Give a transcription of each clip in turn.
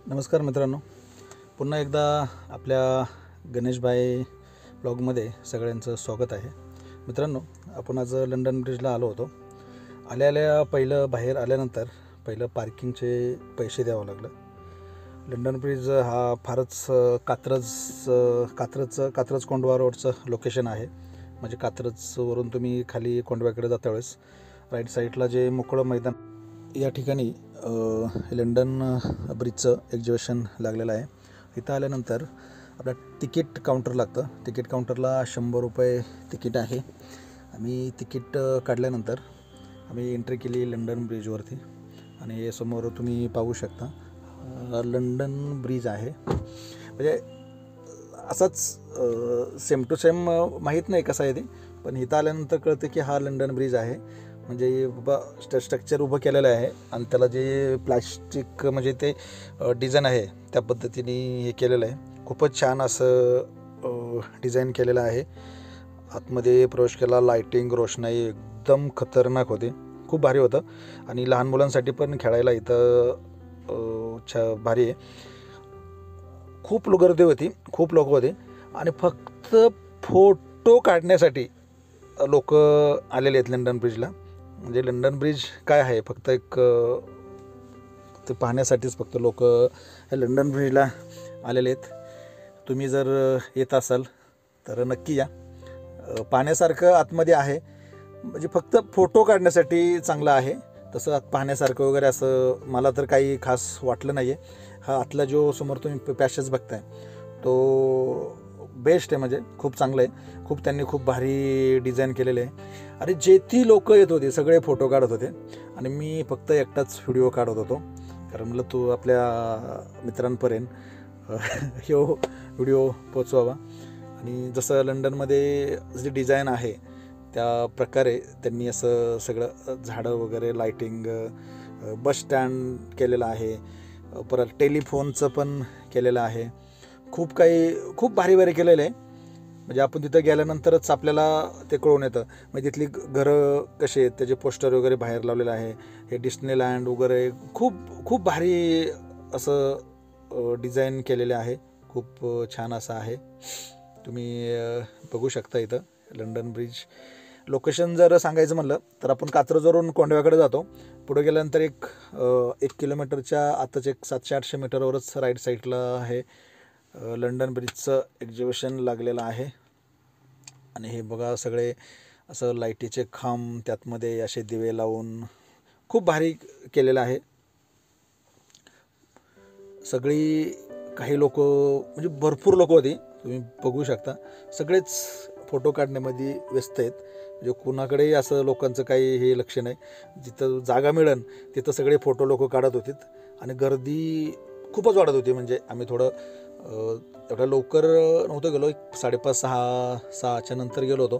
नमस्कार मित्रांनो, पुन्हा एकदा आपल्या गणेशभाई ब्लॉगमध्ये सगळ्यांचं स्वागत आहे. मित्रांनो, आपण आज लंडन ब्रिजला आलो होतो. आल्या पहिलं बाहेर आल्यानंतर पहिलं पार्किंगचे पैसे द्यावं लागलं. लंडन ब्रिज हा फारच कात्रज कोंडवा रोडचं लोकेशन आहे. म्हणजे कात्रजवरून तुम्ही खाली कोंडव्याकडे जाता वेळेस राईट साईडला जे मोकळं मैदान, या ठिकाणी लंडन ब्रिजचं एक्झिबिशन लागलेलं आहे. इथं आल्यानंतर आपला तिकीट काउंटर लागतं. तिकीट काउंटरला 100 रुपये तिकीट आहे. आम्ही तिकीट काढल्यानंतर आम्ही एंट्री केली लंडन ब्रिजवरती आणि समोर तुम्ही पाहू शकता लंडन ब्रिज आहे. म्हणजे असाच सेम टू सेम माहीत नाही कसा आहे ते, पण इथं आल्यानंतर कळतं की हा लंडन ब्रिज आहे. म्हणजे बाबा स्ट्रक्चर उभं केलेलं आहे आणि त्याला जे प्लॅस्टिक म्हणजे ते डिझाईन आहे त्या पद्धतीने हे केलेलं आहे. खूपच छान असं डिझाईन केलेलं आहे. आतमध्ये प्रवेश केला, लाईटिंग रोषणाई एकदम खतरनाक होती, खूप भारी होतं. आणि लहान मुलांसाठी पण खेळायला इथं भारी आहे. खूप गर्दी होती, खूप लोक होते आणि फक्त फोटो काढण्यासाठी लोक आलेले आहेत लंडन ब्रिजला. म्हणजे लंडन ब्रिज काय आहे, फक्त एक ते पाहण्यासाठीच फक्त लोक लंडन ब्रिजला आलेले आहेत. तुम्ही जर येत असाल तर नक्की या. पाहण्यासारखं आतमध्ये आहे, म्हणजे फक्त फोटो काढण्यासाठी चांगलं आहे. तसं आत पाहण्यासारखं वगैरे असं मला तर काही खास वाटलं नाही आहे. हा आतला जो समोर तुम्ही पॅसेज बघताय तो बेस्ट आहे, म्हणजे खूप चांगलं आहे. त्यांनी खूप भारी डिझाईन केलेलं आहे. अरे जेथी लोक येत होते सगळे फोटो काढत होते आणि मी फक्त एकटाच व्हिडिओ काढत होतो, कारण म्हटलं तो आपल्या मित्रांपर्यंत ह्यो व्हिडिओ पोचवावा. आणि जसं लंडनमध्ये जी डिझाईन आहे त्या प्रकारे त्यांनी असं सगळं झाडं वगैरे, लाईटिंग, बस स्टँड केलेलं आहे, परत टेलिफोनचं पण केलेलं आहे. खूप भारी केलेलं आहे. म्हणजे आपण तिथं गेल्यानंतरच आपल्याला ते कळून येतं. म्हणजे तिथली घरं कशी आहेत, त्याचे पोस्टर वगैरे बाहेर लावलेलं आहे. हे डिस्नीलँड वगैरे खूप भारी असं डिझाईन केलेले आहे. खूप छान असं आहे. तुम्ही बघू शकता इथं लंडन ब्रिज. लोकेशन जर सांगायचं म्हणलं तर आपण कात्रजवरून कोंडव्याकडे जातो. पुढे गेल्यानंतर एक किलोमीटरच्या आतच एक 700-800 मीटरवरच राईट साईडला आहे लंडन ब्रिजचं एक्झिबिशन लागलेलं आहे. आणि हे बघा सगळे असं लाईटीचे खांब, त्यातमध्ये असे दिवे लावून खूप भारी केलेलं आहे. सगळी काही लोक, म्हणजे भरपूर लोक होती, तुम्ही बघू शकता. सगळेच फोटो काढण्यामध्ये व्यस्त आहेत. म्हणजे कुणाकडेही असं लोकांचं काही हे लक्ष नाही. जिथं जागा मिळेल तिथं सगळे फोटो लोक काढत होते आणि गर्दी खूपच वाढत होती. म्हणजे आम्ही थोडं एवढ्या लवकर नव्हतं गेलो, 5:30-6च्या नंतर गेलो होतो,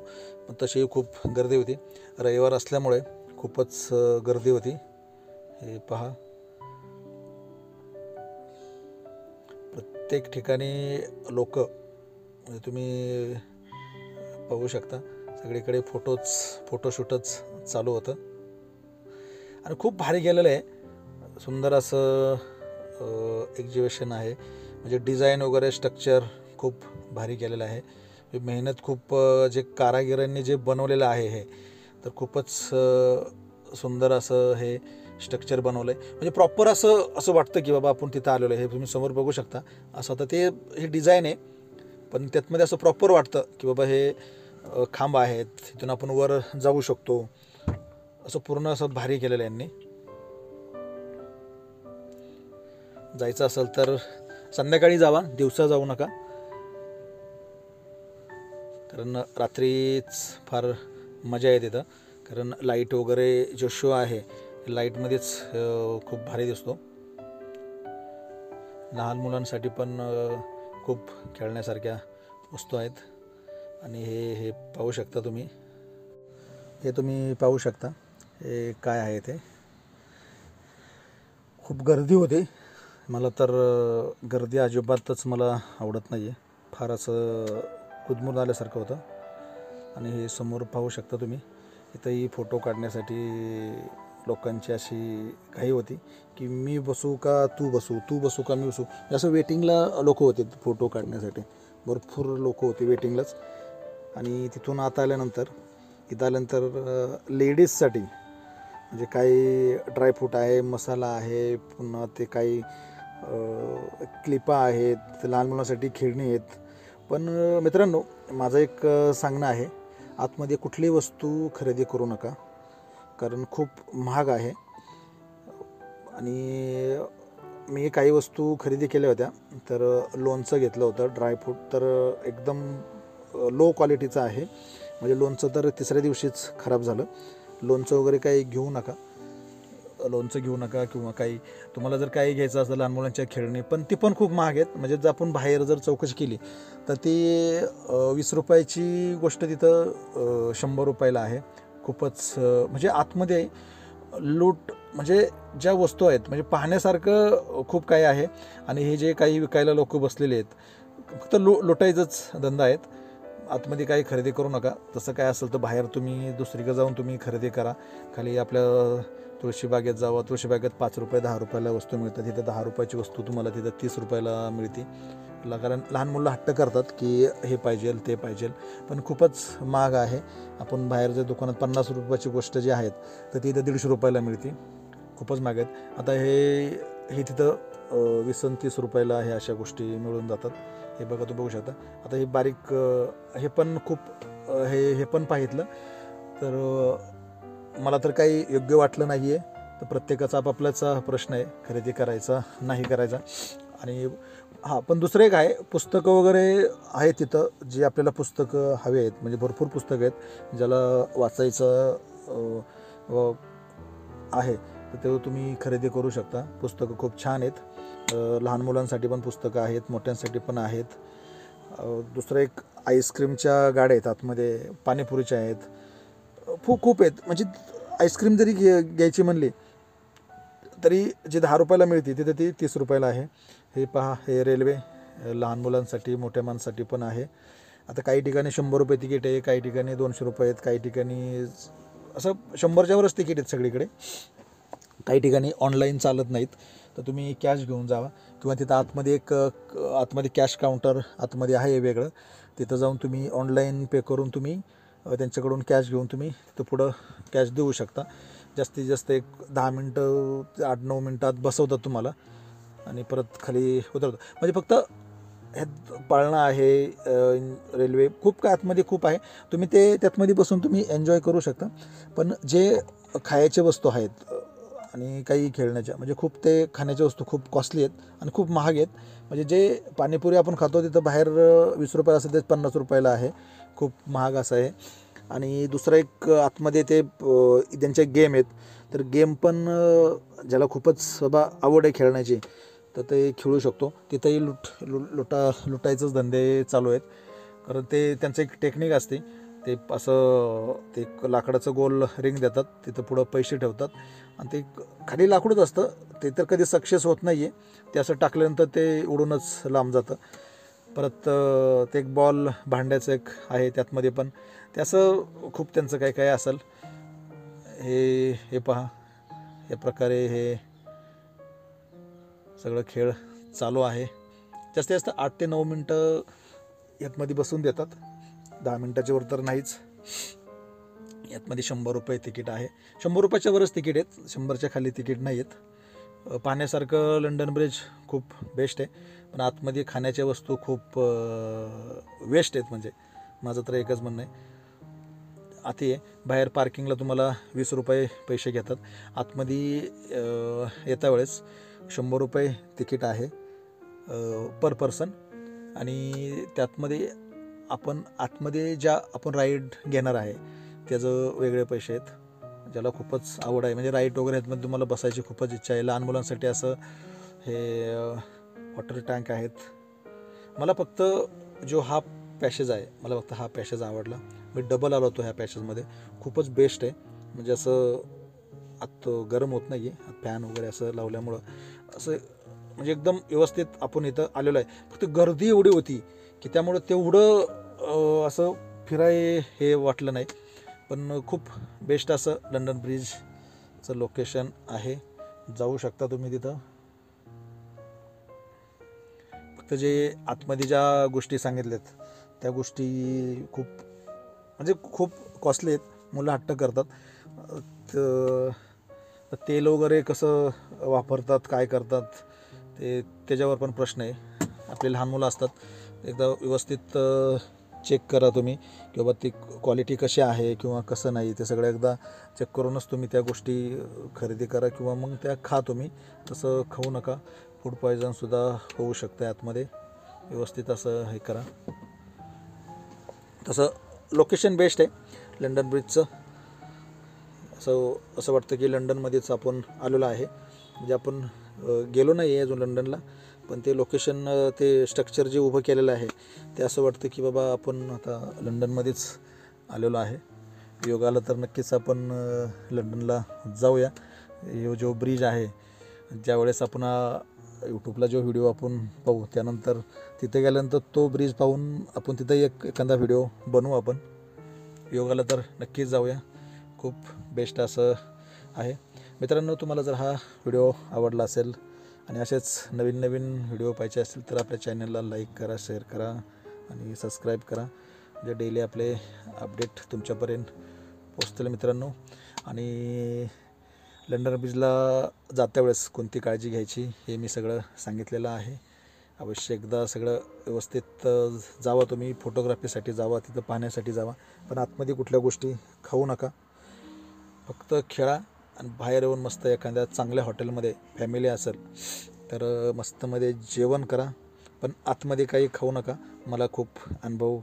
पण तशी खूप गर्दी होती. रविवार असल्यामुळे खूपच गर्दी होती. हे पहा, प्रत्येक ठिकाणी लोक, म्हणजे तुम्ही पाहू शकता सगळीकडे फोटोशूटच चालू होतं. आणि खूप भारी गेलेलं आहे. सुंदर असं एक्झिबिशन आहे. म्हणजे डिझाईन वगैरे स्ट्रक्चर खूप भारी केलेलं आहे. मेहनत खूप, जे कारागिरांनी जे बनवलेलं आहे हे तर खूपच सुंदर असं हे स्ट्रक्चर बनवलं आहे. म्हणजे प्रॉपर असं वाटतं की बाबा आपण तिथं आलेलो आहे. हे तुम्ही समोर बघू शकता. असं आता हे डिझाईन आहे, पण त्यातमध्ये असं प्रॉपर वाटतं की बाबा हे खांब आहेत, तिथून आपण वर जाऊ शकतो. असं पूर्ण असं भारी केलेलं आहे यांनी. जायचं असेल तर संध्याकाळी जावा, दिवसा जाऊ नका, कारण रात्रीच फार मजा येते तिथं. कारण लाईट वगैरे जो शो आहे लाईटमध्येच खूप भारी दिसतो. लहान मुलांसाठी पण खूप खेळण्यासारख्या वस्तू आहेत. आणि हे पाहू शकता तुम्ही. पाहू शकता हे काय आहे ते. खूप गर्दी होती. मला तर गर्दी अजिबातच मला आवडत नाही आहे. फार असं कुदमून आल्यासारखं होतं. आणि हे समोर पाहू शकता तुम्ही, इथंही फोटो काढण्यासाठी लोकांची अशी घाई होती की मी बसू का तू बसू, तू बसू का मी बसू, असं वेटिंगला लोक होते फोटो काढण्यासाठी. भरपूर लोक होते वेटिंगलाच. आणि तिथून इथं आल्यानंतर लेडीजसाठी म्हणजे काही ड्रायफ्रूट आहे, मसाला आहे, पुन्हा ते काही क्लिपा आहेत, लहान मुलांसाठी खेळणी आहेत. पण मित्रांनो, माझं एक सांगणं आहे, आतमध्ये कुठलीही वस्तू खरेदी करू नका, कारण खूप महाग आहे. आणि मी काही वस्तू खरेदी केल्या होत्या. तर लोणचं घेतलं होतं, ड्रायफ्रूट तर एकदम लो क्वालिटीचं आहे. म्हणजे लोणचं तर तिसऱ्या दिवशीच खराब झालं. लोणचं वगैरे काही घेऊ नका, किंवा काही तुम्हाला जर काही घ्यायचं असेल लहान मुलांच्या खेळणी, पण ती पण खूप महाग आहेत. म्हणजे जर आपण बाहेर जर चौकशी केली तर ती 20 रुपयाची गोष्ट तिथं 100 रुपयाला आहे. खूपच म्हणजे आतमध्ये लूट, म्हणजे ज्या वस्तू आहेत म्हणजे पाहण्यासारखं खूप काही आहे. आणि हे जे काही विकायला लोक बसलेले आहेत फक्त लुटायचंच धंदा आहेत. आतमध्ये काही खरेदी करू नका. तसं काय असेल तर बाहेर तुम्ही दुसरीकडे जाऊन तुम्ही खरेदी करा. खाली आपल्या तुळशीबागेत जावा, तुळशीबागेत 5 रुपये 10 रुपयाला वस्तू मिळतात. तिथे 10 रुपयाची वस्तू तुम्हाला तिथं 30 रुपयाला मिळते. कारण लहान मुलं हट्ट करतात की हे पाहिजे ते पाहिजे, पण खूपच महाग आहे. आपण बाहेर जर दुकानात 50 रुपयाची गोष्ट जी आहेत तर ती इथं 150 रुपयाला मिळते. खूपच महाग आहेत. आता हे तिथं 20 आणि 30 रुपयाला हे अशा गोष्टी मिळून जातात. हे बघा, तुम्ही बघू शकता. आता हे बारीक हे पण खूप हे पण पाहितलं तर मला तर काही योग्य वाटलं नाही आहे. तर प्रत्येकाचा आपापल्याचा प्रश्न आहे, खरेदी करायचा नाही करायचा. आणि हां, पण दुसरं एक आहे, पुस्तकं वगैरे आहे तिथं, जी आपल्याला पुस्तकं हवे आहेत. म्हणजे भरपूर पुस्तकं आहेत ज्याला वाचायचं आहे तर ते तुम्ही खरेदी करू शकता. पुस्तकं खूप छान आहेत. लहान मुलांसाठी पण पुस्तकं आहेत, मोठ्यांसाठी पण आहेत. दुसरं एक आईस्क्रीमच्या गाड्या आहेत आतमध्ये, पाणीपुरीच्या आहेत, खूप आहेत. म्हणजे आईस्क्रीम जरी घ्यायची म्हणली तरी जी 10 रुपयाला मिळते तिथे ती 30 रुपयाला आहे. हे पहा, हे रेल्वे लहान मुलांसाठी मोठ्या माणसासाठी पण आहे. आता काही ठिकाणी 100 रुपये तिकीट आहे, काही ठिकाणी 200 रुपये आहेत, काही ठिकाणी असं 100च्या वरच तिकीट आहेत सगळीकडे. काही ठिकाणी ऑनलाईन चालत नाहीत, तर तुम्ही कॅश घेऊन जावा. किंवा तिथं आतमध्ये कॅश काउंटर आतमध्ये आहे वेगळं, तिथं जाऊन तुम्ही ऑनलाईन पे करून तुम्ही त्यांच्याकडून कॅश घेऊन तुम्ही तिथं पुढं कॅश देऊ शकता. जास्तीत जास्त एक 10 मिनटं 8-9 मिनटात बसवतात तुम्हाला आणि परत खाली उतरतं. म्हणजे फक्त हे पाळणं आहे, रेल्वे खूप काय आतमध्ये खूप आहे. तुम्ही त्यातमध्ये बसून तुम्ही एन्जॉय करू शकता. पण जे खायचे वस्तू आहेत आणि काही खेळण्याच्या, म्हणजे खूप ते खाण्याच्या वस्तू खूप कॉस्टली आहेत आणि खूप महाग आहेत. म्हणजे जे पाणीपुरी आपण खातो तिथं बाहेर 20 रुपयाला असेल ते 50 रुपयाला आहे. खूप महाग असं आहे. आणि दुसरं एक आतमध्ये ते त्यांचे गेम आहेत, तर गेम पण ज्याला खूपच आवड आहे खेळण्याची तर ते खेळू शकतो. तिथंही लुटायचंच धंदे चालू आहेत. कारण ते त्यांचं एक टेक्निक असते, ते असं ते लाकडाचं गोल रिंग देतात, तिथं पुढं पैसे ठेवतात आणि ते खाली लाकडच असतं. ते तर कधी सक्सेस होत नाही आहे. ते असं टाकल्यानंतर ते उडूनच लांब जातं. परत ते एक बॉल भांड्याचं एक आहे त्यातमध्ये पण ते असं खूप त्यांचं काय काय असेल. हे पहा, या प्रकारे हे सगळं खेळ चालू आहे. जास्तीत जास्त 8 ते 9 मिनटं यातमध्ये बसून देतात, 10 मिनटाच्या वर तर नाहीच. यातमध्ये 100 रुपये तिकीट आहे. 100 रुपयाच्या वरच तिकीट आहेत, 100च्या खाली तिकीट नाही आहेत. पाहण्यासारखं लंडन ब्रिज खूप बेस्ट आहे, पण आतमध्ये खाण्याच्या वस्तू खूप वेस्ट आहेत. म्हणजे माझं तर एकच म्हणणं आहे, आती आहे. बाहेर पार्किंगला तुम्हाला 20 रुपये पैसे घेतात. आतमध्ये येता वेळेस 100 रुपये तिकीट आहे पर पर्सन. आणि त्यातमध्ये आपण आतमध्ये ज्या आपण राईड घेणार आहे त्याचं वेगळे पैसे आहेत. ज्याला खूपच आवड आहे, म्हणजे राईड वगैरे ह्यातमध्ये तुम्हाला बसायची खूपच इच्छा आहे. लहान मुलांसाठी असं हे वॉटर टँक आहेत. मला फक्त जो हा पॅसेज आहे, मला फक्त हा पॅसेज आवडला. मी डबल आलो होतो ह्या पॅसेजमध्ये. खूपच बेस्ट आहे. म्हणजे असं आत गरम होत नाही आहे, फॅन वगैरे असं लावल्यामुळं असं म्हणजे एकदम व्यवस्थित आपण इथं आलेलो आहे. फक्त गर्दी एवढी होती की त्यामुळं तेवढं असं फिराय हे वाटलं नाही. पण खूप बेस्ट असं लंडन ब्रिज चं लोकेशन आहे, जाऊ शकता तुम्ही तिथं. फक्त जे आतमध्ये ज्या गोष्टी सांगितल्यात त्या गोष्टी खूप कॉस्टली आहेत, मुलं हट्ट करतात. तेल वगैरे कसं वापरतात, काय करतात त्याच्यावर पण प्रश्न आहे. आपले लहान मुलं असतात, एकदा व्यवस्थित चेक करा तुम्ही की बाबा ती क्वालिटी कशी आहे किंवा कसं नाही, ते सगळं एकदा चेक करूनच तुम्ही त्या गोष्टी खरेदी करा किंवा मग त्या खा. तुम्ही तसं खाऊ नका, फूड पॉयझनसुद्धा होऊ शकतं आतमध्ये. व्यवस्थित असं हे करा. तसं लोकेशन बेस्ट आहे लंडन ब्रिजचं. असं वाटतं की लंडनमध्येच आपण आलेलो आहे. म्हणजे आपण गेलो नाही आहे अजून लंडनला, पण ते लोकेशन, ते स्ट्रक्चर जे उभं केलेलं आहे ते असं वाटतं की बाबा आपण आता लंडनमध्येच आलेलो आहे. योग आला तर नक्कीच आपण लंडनला जाऊया. जो ब्रिज आहे, ज्यावेळेस आपण यूट्यूबला जो व्हिडिओ आपण पाहू त्यानंतर तिथे गेल्यानंतर तो ब्रिज पाहून आपण तिथं एखादा व्हिडिओ बनवू. आपण योग आला तर नक्कीच जाऊया. खूप बेस्ट असं आहे. मित्रांनो, तुम्हाला जर हा व्हिडिओ आवडला असेल आणि असेच नवीन नवीन व्हिडिओ पाहिजे असतील तर आपल्या चॅनलला लाईक करा, शेअर करा आणि सबस्क्राईब करा. म्हणजे डेली आपले अपडेट तुमच्यापर्यंत पोचतील मित्रांनो. आणि लंडन ब्रिजला जात्या वेळेस कोणती काळजी घ्यायची हे मी सगळं सांगितलेलं आहे. अवश्य एकदा सगळं व्यवस्थित जावा. तुम्ही फोटोग्राफीसाठी जावा, तिथं पाहण्यासाठी जावा, पण आतमध्ये कुठल्या गोष्टी खाऊ नका. फक्त खेळा आणि बाहेर येऊन मस्त एखाद्या चांगल्या हॉटेलमध्ये फॅमिली असेल तर मस्तमध्ये जेवण करा, पण आतमध्ये काही खाऊ नका. मला खूप अनुभव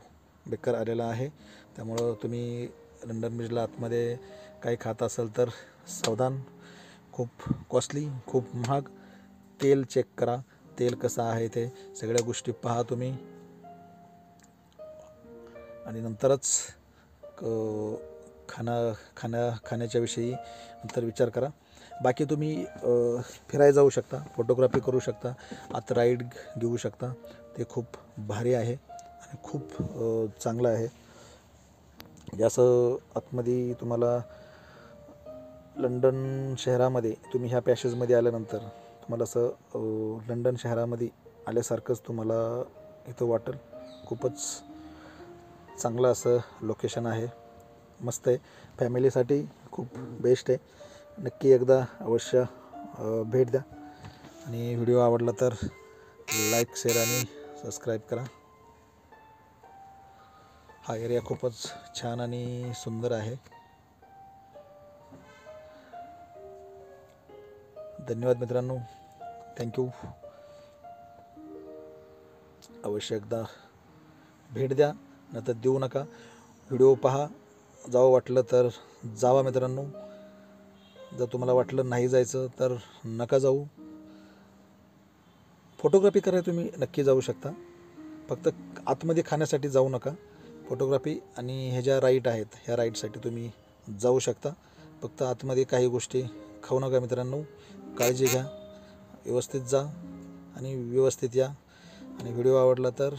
बेकार आलेला आहे. त्यामुळं तुम्ही लंडन ब्रिजला आतमध्ये काही खात असाल तर सावधान. खूप कॉस्टली, खूप महाग. तेल चेक करा, तेल कसं आहे ते सगळ्या गोष्टी पहा तुम्ही आणि नंतरच खाण्याच्या विषयी नंतर विचार करा. बाकी तुम्ही फिरायला जाऊ शकता, फोटोग्राफी करू शकता, आत राईड घेऊ शकता. ते खूप भारी आहे आणि खूप चांगलं आहे. जसं आतमध्ये तुम्हाला लंडन शहरामध्ये तुम्ही ह्या पॅसेजमध्ये आल्यानंतर तुम्हाला असं लंडन शहरामध्ये आल्यासारखंच तुम्हाला इथं वाटेल. खूपच चांगलं असं लोकेशन आहे, मस्त आहे. फॅमिलीसाठी खूप बेस्ट आहे. नक्की एकदा अवश्य भेट द्या आणि व्हिडिओ आवडला तर लाईक, शेअर आणि सबस्क्राईब करा. हा एरिया खूपच छान आणि सुंदर आहे. धन्यवाद मित्रांनो, थँक्यू. अवश्य एकदा भेट द्या, नंतर देऊ नका. व्हिडिओ पहा, जावं वाटलं तर जावा मित्रांनो. जर तुम्हाला वाटलं नाही जायचं तर नका जाऊ. फोटोग्राफी करायला तुम्ही नक्की जाऊ शकता, फक्त आतमध्ये खाण्यासाठी जाऊ नका. फोटोग्राफी आणि ह्या ज्या राईड आहेत ह्या राईडसाठी तुम्ही जाऊ शकता. फक्त आतमध्ये काही गोष्टी खाऊ नका मित्रांनो. काळजी घ्या, व्यवस्थित जा आणि व्यवस्थित या. आणि व्हिडिओ आवडला तर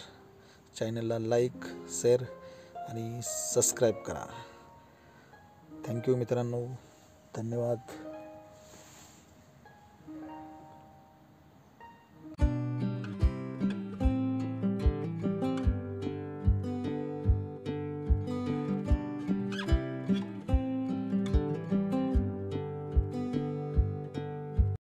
चॅनलला लाईक, शेअर आणि सबस्क्राईब करा. थँक्यू मित्रांनो, धन्यवाद.